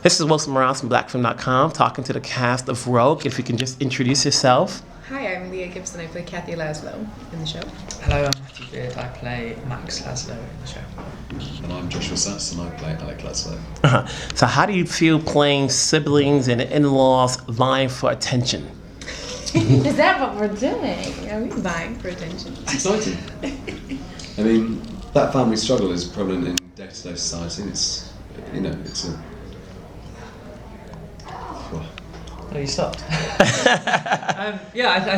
This is Wilson Morales from BlackFilm.com talking to the cast of Rogue. If you can just introduce yourself. Hi, I'm Leah Gibson. I play Matthew Laszlo in the show. Hello, I'm Matthew Beard. I play Max Laszlo in the show. And I'm Joshua Sasse, and I play Alec Laszlo. So how do you feel playing siblings and in-laws vying for attention? Is that what we're doing? Are we vying for attention? It's exciting. I mean, that family struggle is prevalent in day-to-day society. It's, you know, it's a... Oh, you stopped. I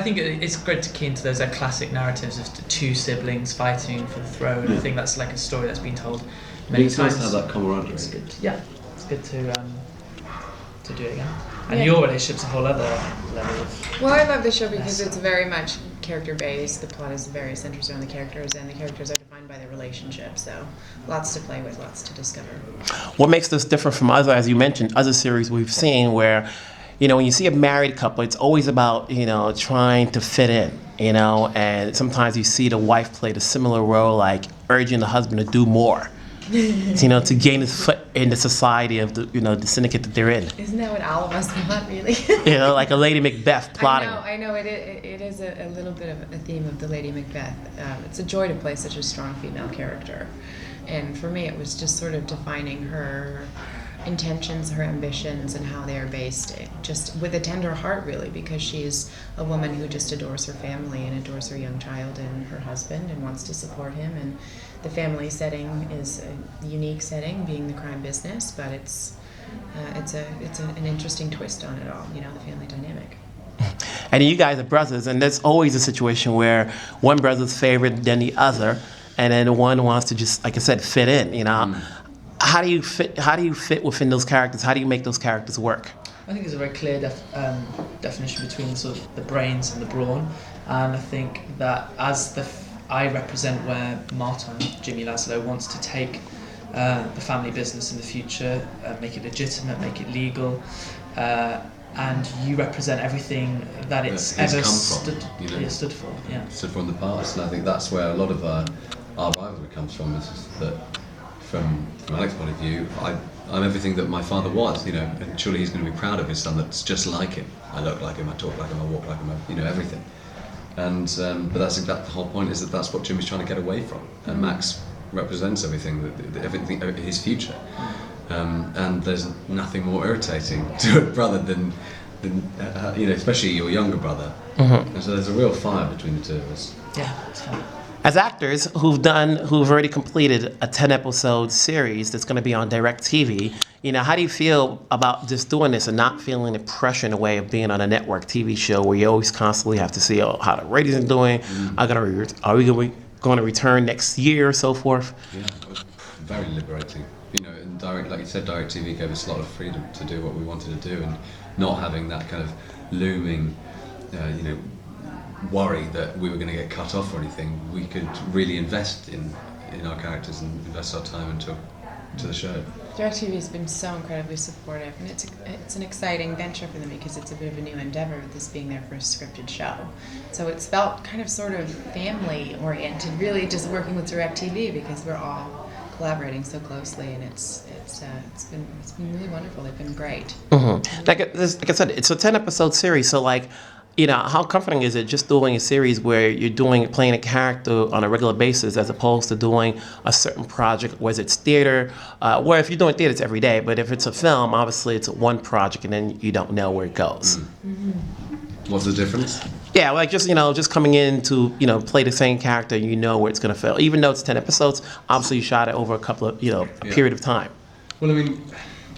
think it's great to key into those classic narratives of two siblings fighting for the throne. I think that's like a story that's been told many it's times. Nice to have that camaraderie. It's good. It's good to do it again. And your relationship's a whole other level of... Well, I love the show because it's very much character-based. The plot is very centered on the characters, and the characters are defined by their relationships. So, lots to play with, lots to discover. What makes this different from other, as you mentioned, other series we've seen where, you know, when you see a married couple, it's always about, you know, trying to fit in, you know, and sometimes you see the wife play a similar role, like urging the husband to do more, you know, to gain his foot in the society of the, you know, the syndicate that they're in. Isn't that what all of us want, really? You know, like a Lady Macbeth plotting. I know. It is a little bit of a theme of the Lady Macbeth. It's a joy to play such a strong female character. And for me, it was just sort of defining her intentions, her ambitions, and how they are based, just with a tender heart, really, because she's a woman who just adores her family and adores her young child and her husband and wants to support him. And the family setting is a unique setting, being the crime business, but it's an interesting twist on it all, you know, the family dynamic. And you guys are brothers, and there's always a situation where one brother's favorite than the other, and then one wants to just, like I said, fit in, you know. How do you fit within those characters? How do you make those characters work? I think there's a very clear definition between sort of the brains and the brawn, and I think that as I represent where Marton, Jimmy Laszlo, wants to take the family business in the future, make it legitimate, make it legal, and you represent everything that it's ever stood for. Yeah. Stood for in the past, and I think that's where a lot of our rivalry comes from. Is just that. From Alec's point of view, I'm everything that my father was, you know, and surely he's going to be proud of his son that's just like him. I look like him, I talk like him, I walk like him, you know, everything. And but that's exactly the whole point, is that that's what Jimmy's trying to get away from. And Max represents everything, his future. And there's nothing more irritating to a brother than you know, especially your younger brother. And so there's a real fire between the two of us. Yeah, it's fun. As actors who've already completed a 10-episode series that's going to be on DirectTV, you know, how do you feel about just doing this and not feeling the pressure in the way of being on a network TV show where you always constantly have to see how the ratings are doing? Are we going to return next year or so forth? Yeah, it was very liberating. You know, and like you said, DirectTV gave us a lot of freedom to do what we wanted to do, and not having that kind of looming, you know, worry that we were going to get cut off or anything. We could really invest in our characters and invest our time into the show. DirectTV has been so incredibly supportive, and it's an exciting venture for them because it's a bit of a new endeavor with this being their first scripted show. So it's felt kind of sort of family oriented, really, just working with DirectTV because we're all collaborating so closely, and it's been really wonderful. They've been great. Like I said, it's a 10-episode series, so like, you know, how comforting is it just doing a series where you're playing a character on a regular basis as opposed to doing a certain project, whether it's theater, where if you're doing theater, it's every day, but if it's a film, obviously it's one project and then you don't know where it goes. What's the difference? Yeah, like just coming in to, you know, play the same character, you know where it's going to fall. Even though it's 10 episodes, obviously you shot it over a couple of, a period of time. Well, I mean,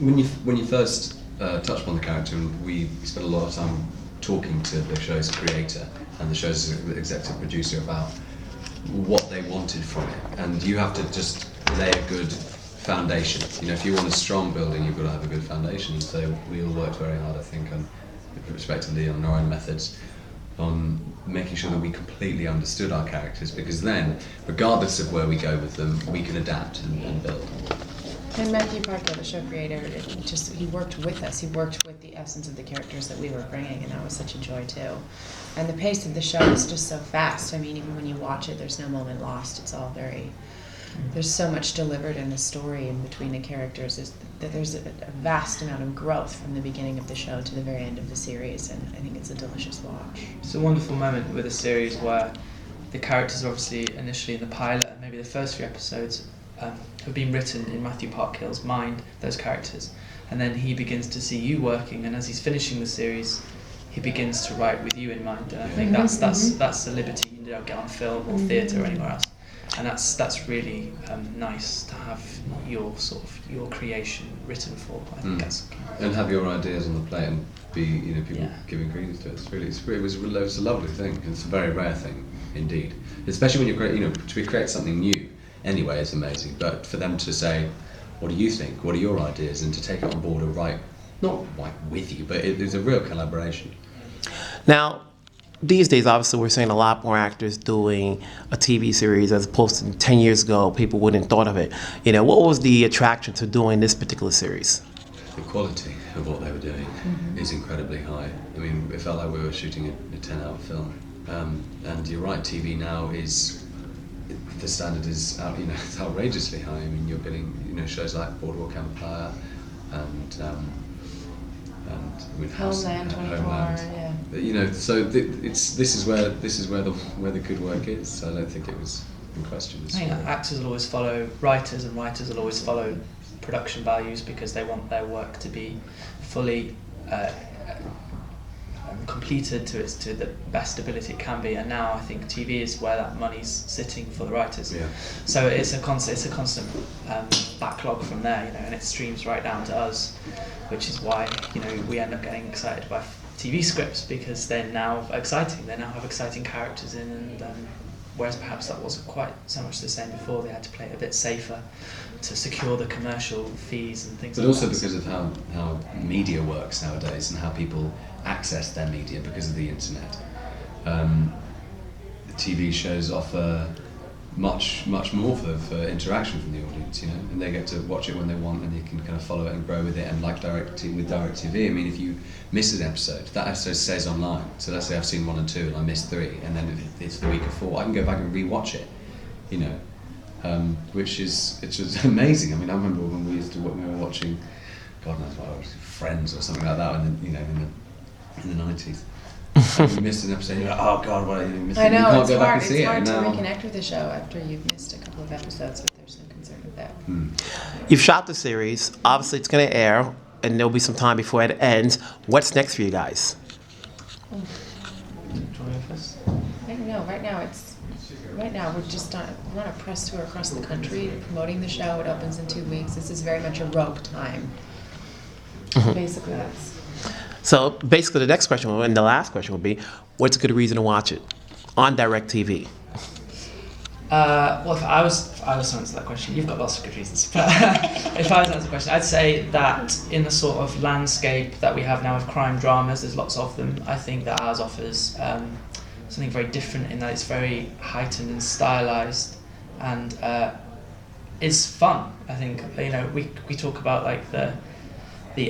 when you first touch upon the character, and we spent a lot of time talking to the show's creator and the show's executive producer about what they wanted from it, and you have to just lay a good foundation. You know, if you want a strong building, you've got to have a good foundation. And so we all worked very hard, I think, respectively on our own methods, on making sure that we completely understood our characters, because then, regardless of where we go with them, we can adapt and build. And Matthew Parkhill, the show creator, he worked with us. He worked with the essence of the characters that we were bringing, and that was such a joy too. And the pace of the show is just so fast. I mean, even when you watch it, there's no moment lost. It's all very there's so much delivered in the story and between the characters. There's a vast amount of growth from the beginning of the show to the very end of the series, and I think it's a delicious watch. It's a wonderful moment with a series where the characters are obviously initially in the pilot, and maybe the first few episodes have been written in Matthew Parkhill's mind, those characters, and then he begins to see you working, and as he's finishing the series, he begins to write with you in mind, and I think that's a liberty you don't get on film or theatre or anywhere else, and that's really nice to have your creation written for. I think that's key. And have your ideas on the plate and be people giving credence to it. It was a lovely thing. It's a very rare thing indeed, especially when you create something new. Anyway, it's amazing. But for them to say, "What do you think? What are your ideas?" and to take it on board and write, not like with you, but it's a real collaboration. Now, these days, obviously, we're seeing a lot more actors doing a TV series as opposed to 10 years ago, people wouldn't have thought of it. What was the attraction to doing this particular series? The quality of what they were doing is incredibly high. I mean, it felt like we were shooting a 10-hour film. And you're right, TV now the standard is it's outrageously high. I mean, you're getting shows like Boardwalk Empire and with Homeland 24, yeah. So this is where the good work is. So I don't think it was in question. I think actors will always follow writers, and writers will always follow production values because they want their work to be fully completed to the best ability it can be. And now I think TV is where that money's sitting for the writers. Yeah. So it's a constant backlog from there, and it streams right down to us, which is why we end up getting excited by TV scripts because they're now exciting. They now have exciting characters in, and whereas perhaps that wasn't quite so much the same before. They had to play it a bit safer to secure the commercial fees and things. But also because of how media works nowadays and how people access their media because of the internet. The TV shows offer much more for interaction from the audience, and they get to watch it when they want, and they can kind of follow it and grow with it. And like DirectTV, I mean, if you miss an episode, that episode stays online. So let's say I've seen 1 and 2 and I missed 3, and then it's the week of 4, I can go back and re-watch it, which is amazing. I mean, I remember when we were watching, God knows what, Friends or something like that, and in the 90s. You missed an episode, you're like, oh God, what are you missing? I know, you can't it's go hard. back and see it's hard it. to Now, reconnect with the show after you've missed a couple of episodes, but there's no concern with that. You've shot the series. Obviously, it's going to air, and there'll be some time before it ends. What's next for you guys? Do you want to go first? I don't know. Right now we're just we're on a press tour across the country promoting the show. It opens in 2 weeks. This is very much a rope time. Basically, that's. So basically, the next question, and the last question will be, what's a good reason to watch it on DirectTV? Well, if I was to answer that question, you've got lots of good reasons. But if I was to answer the question, I'd say that in the sort of landscape that we have now of crime dramas, there's lots of them. I think that ours offers something very different in that it's very heightened and stylized, and it's fun. I think we talk about like the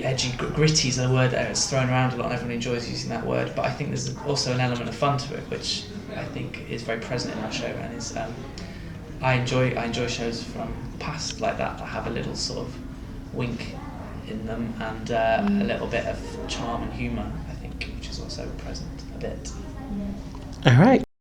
edgy, gritty is a word that is thrown around a lot and everyone enjoys using that word, but I think there's also an element of fun to it, which I think is very present in our show, and is I enjoy shows from the past like that have a little sort of wink in them and a little bit of charm and humour, I think, which is also present a bit. All right.